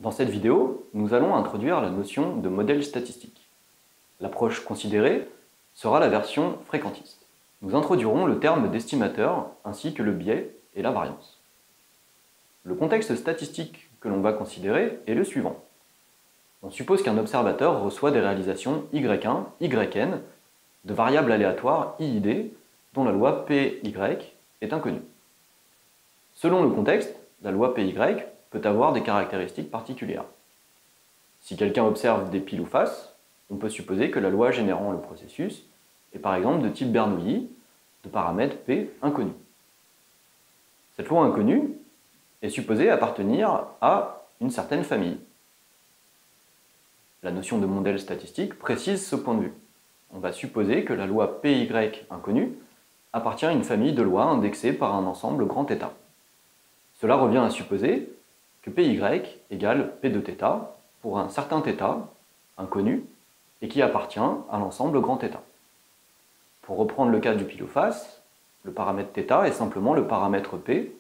Dans cette vidéo, nous allons introduire la notion de modèle statistique. L'approche considérée sera la version fréquentiste. Nous introduirons le terme d'estimateur ainsi que le biais et la variance. Le contexte statistique que l'on va considérer est le suivant. On suppose qu'un observateur reçoit des réalisations y1, yn de variables aléatoires iid dont la loi PY est inconnue. Selon le contexte, la loi PY peut avoir des caractéristiques particulières. Si quelqu'un observe des piles ou faces, on peut supposer que la loi générant le processus est par exemple de type Bernoulli, de paramètres P inconnus. Cette loi inconnue est supposée appartenir à une certaine famille. La notion de modèle statistique précise ce point de vue. On va supposer que la loi PY inconnue appartient à une famille de lois indexées par un ensemble grand θ. Cela revient à supposer que PY égale P de θ pour un certain θ inconnu et qui appartient à l'ensemble grand θ. Pour reprendre le cas du pile ou face, le paramètre θ est simplement le paramètre P,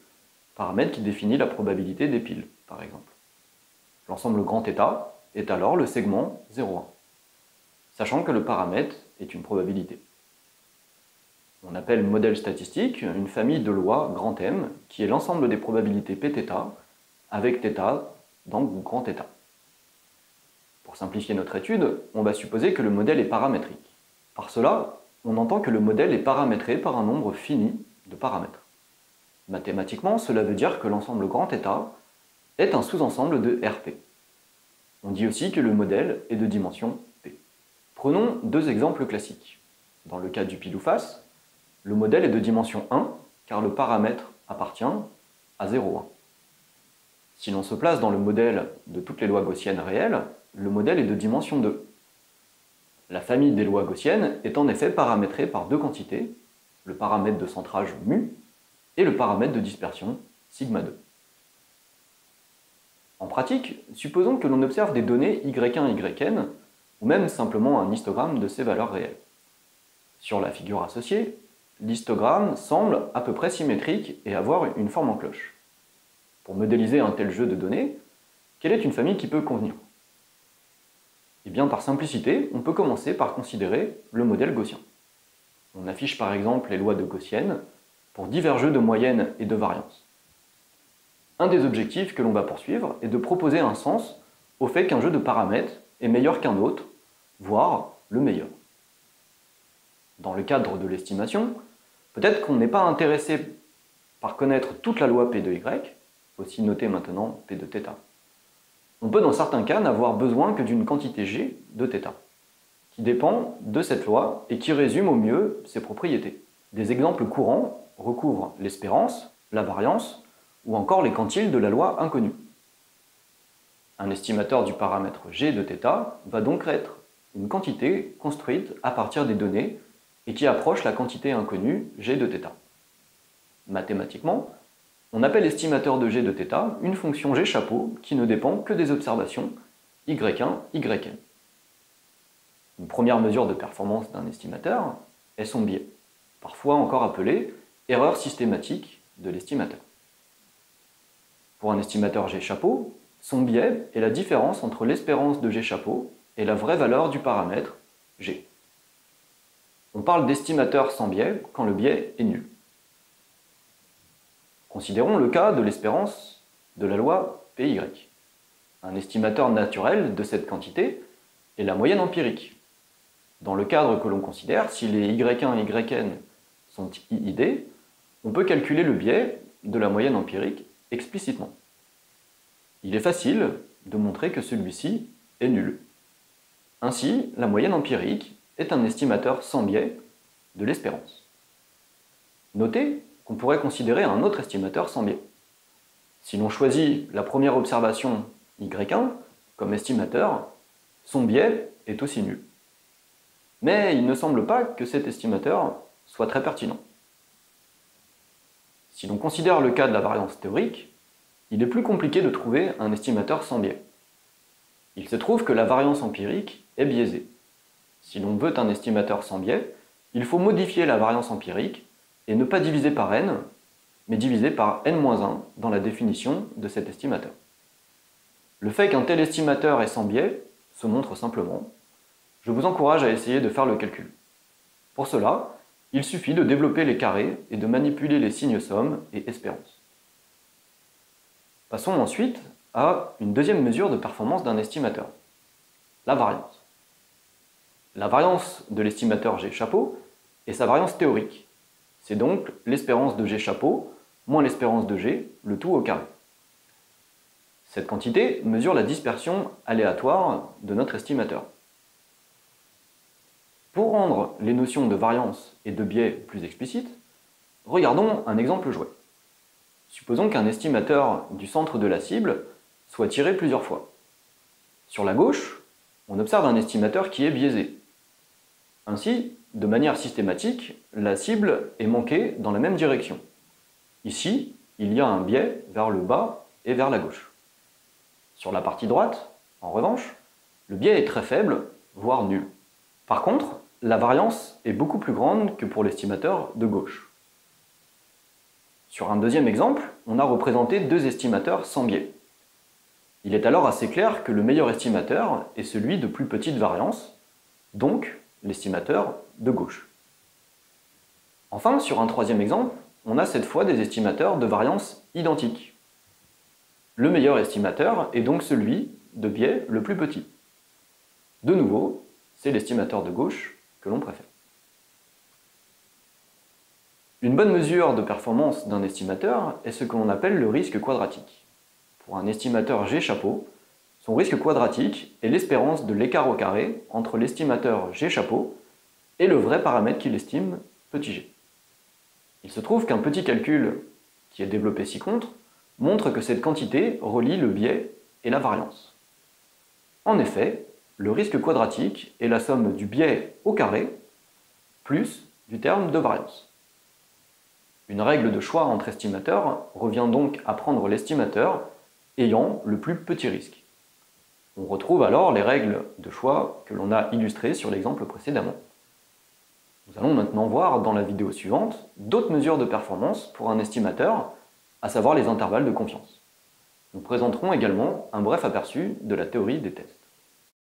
paramètre qui définit la probabilité des piles, par exemple. L'ensemble grand θ est alors le segment 0,1, sachant que le paramètre est une probabilité. On appelle modèle statistique une famille de lois grand M qui est l'ensemble des probabilités Pθ avec θ dans grand θ. Pour simplifier notre étude, on va supposer que le modèle est paramétrique. Par cela, on entend que le modèle est paramétré par un nombre fini de paramètres. Mathématiquement, cela veut dire que l'ensemble grand θ est un sous-ensemble de Rp. On dit aussi que le modèle est de dimension P. Prenons deux exemples classiques. Dans le cas du pile ou face, le modèle est de dimension 1 car le paramètre appartient à 0,1. Si l'on se place dans le modèle de toutes les lois gaussiennes réelles, le modèle est de dimension 2. La famille des lois gaussiennes est en effet paramétrée par deux quantités, le paramètre de centrage mu et le paramètre de dispersion sigma 2. En pratique, supposons que l'on observe des données y1, yn, ou même simplement un histogramme de ces valeurs réelles. Sur la figure associée, l'histogramme semble à peu près symétrique et avoir une forme en cloche. Pour modéliser un tel jeu de données, quelle est une famille qui peut convenir? Eh bien, par simplicité, on peut commencer par considérer le modèle gaussien. On affiche par exemple les lois de Gaussienne pour divers jeux de moyenne et de variance. Un des objectifs que l'on va poursuivre est de proposer un sens au fait qu'un jeu de paramètres est meilleur qu'un autre, voire le meilleur. Dans le cadre de l'estimation, peut-être qu'on n'est pas intéressé par connaître toute la loi P de Y, aussi notée maintenant P de θ. On peut dans certains cas n'avoir besoin que d'une quantité G de θ, qui dépend de cette loi et qui résume au mieux ses propriétés. Des exemples courants recouvrent l'espérance, la variance ou encore les quantiles de la loi inconnue. Un estimateur du paramètre G de θ va donc être une quantité construite à partir des données et qui approche la quantité inconnue G de θ. Mathématiquement, on appelle estimateur de G de θ une fonction G chapeau qui ne dépend que des observations y1, yn. Une première mesure de performance d'un estimateur est son biais, parfois encore appelé erreur systématique de l'estimateur. Pour un estimateur G chapeau, son biais est la différence entre l'espérance de G chapeau et la vraie valeur du paramètre G. On parle d'estimateur sans biais quand le biais est nul. Considérons le cas de l'espérance de la loi PY. Un estimateur naturel de cette quantité est la moyenne empirique. Dans le cadre que l'on considère, si les y1 et yn sont iid, on peut calculer le biais de la moyenne empirique explicitement. Il est facile de montrer que celui-ci est nul. Ainsi, la moyenne empirique est un estimateur sans biais de l'espérance. Notez qu'on pourrait considérer un autre estimateur sans biais. Si l'on choisit la première observation y1 comme estimateur, son biais est aussi nul. Mais il ne semble pas que cet estimateur soit très pertinent. Si l'on considère le cas de la variance théorique, il est plus compliqué de trouver un estimateur sans biais. Il se trouve que la variance empirique est biaisée. Si l'on veut un estimateur sans biais, il faut modifier la variance empirique et ne pas diviser par n, mais diviser par n-1 dans la définition de cet estimateur. Le fait qu'un tel estimateur est sans biais se montre simplement. Je vous encourage à essayer de faire le calcul. Pour cela, il suffit de développer les carrés et de manipuler les signes somme et espérance. Passons ensuite à une deuxième mesure de performance d'un estimateur, la variance. La variance de l'estimateur G chapeau est sa variance théorique. C'est donc l'espérance de G chapeau moins l'espérance de G, le tout au carré. Cette quantité mesure la dispersion aléatoire de notre estimateur. Pour rendre les notions de variance et de biais plus explicites, regardons un exemple jouet. Supposons qu'un estimateur du centre de la cible soit tiré plusieurs fois. Sur la gauche, on observe un estimateur qui est biaisé. Ainsi, de manière systématique, la cible est manquée dans la même direction. Ici, il y a un biais vers le bas et vers la gauche. Sur la partie droite, en revanche, le biais est très faible, voire nul. Par contre, la variance est beaucoup plus grande que pour l'estimateur de gauche. Sur un deuxième exemple, on a représenté deux estimateurs sans biais. Il est alors assez clair que le meilleur estimateur est celui de plus petite variance, donc l'estimateur de gauche. Enfin, sur un troisième exemple, on a cette fois des estimateurs de variance identiques. Le meilleur estimateur est donc celui de biais le plus petit. De nouveau, c'est l'estimateur de gauche que l'on préfère. Une bonne mesure de performance d'un estimateur est ce que l'on appelle le risque quadratique. Pour un estimateur G chapeau, son risque quadratique est l'espérance de l'écart au carré entre l'estimateur G chapeau et le vrai paramètre qu'il estime, petit g. Il se trouve qu'un petit calcul qui est développé ci-contre montre que cette quantité relie le biais et la variance. En effet, le risque quadratique est la somme du biais au carré plus du terme de variance. Une règle de choix entre estimateurs revient donc à prendre l'estimateur ayant le plus petit risque. On retrouve alors les règles de choix que l'on a illustrées sur l'exemple précédemment. Nous allons maintenant voir dans la vidéo suivante d'autres mesures de performance pour un estimateur, à savoir les intervalles de confiance. Nous présenterons également un bref aperçu de la théorie des tests.